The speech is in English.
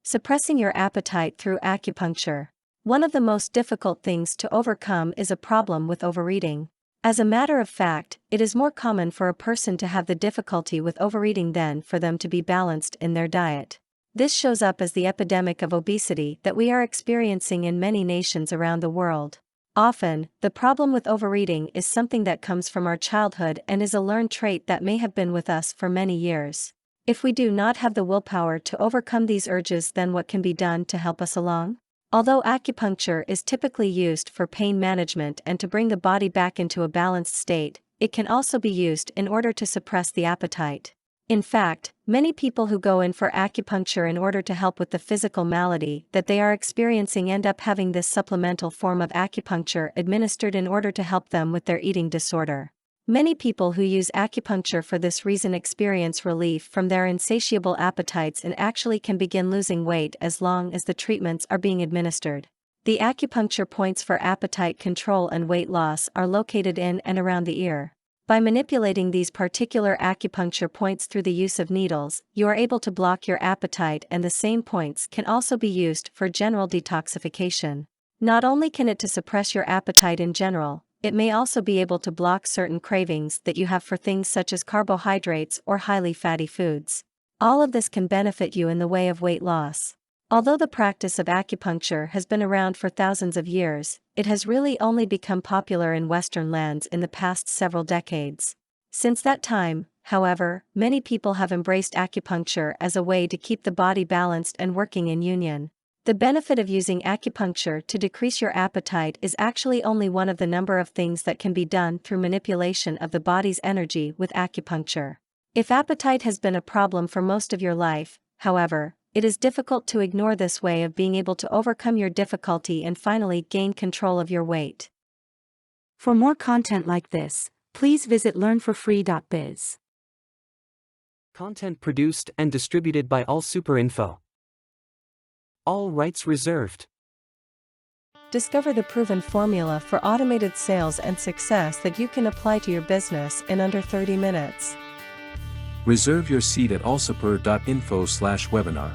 Suppressing your appetite through acupuncture. One of the most difficult things to overcome is a problem with overeating. As a matter of fact, it is more common for a person to have the difficulty with overeating than for them to be balanced in their diet. This shows up as the epidemic of obesity that we are experiencing in many nations around the world. Often, the problem with overeating is something that comes from our childhood and is a learned trait that may have been with us for many years. If we do not have the willpower to overcome these urges, then what can be done to help us along? Although acupuncture is typically used for pain management and to bring the body back into a balanced state, it can also be used in order to suppress the appetite. In fact, many people who go in for acupuncture in order to help with the physical malady that they are experiencing end up having this supplemental form of acupuncture administered in order to help them with their eating disorder. Many people who use acupuncture for this reason experience relief from their insatiable appetites and actually can begin losing weight as long as the treatments are being administered. The acupuncture points for appetite control and weight loss are located in and around the ear. By manipulating these particular acupuncture points through the use of needles, you are able to block your appetite, and the same points can also be used for general detoxification. Not only can it to suppress your appetite in general, it may also be able to block certain cravings that you have for things such as carbohydrates or highly fatty foods. All of this can benefit you in the way of weight loss. Although the practice of acupuncture has been around for thousands of years, it has really only become popular in Western lands in the past several decades. Since that time, however, many people have embraced acupuncture as a way to keep the body balanced and working in union. The benefit of using acupuncture to decrease your appetite is actually only one of the number of things that can be done through manipulation of the body's energy with acupuncture. If appetite has been a problem for most of your life, however, it is difficult to ignore this way of being able to overcome your difficulty and finally gain control of your weight. For more content like this, please visit learnforfree.biz. Content produced and distributed by AllSuperInfo. All rights reserved. Discover the proven formula for automated sales and success that you can apply to your business in under 30 minutes. Reserve your seat at allsuper.info/webinar.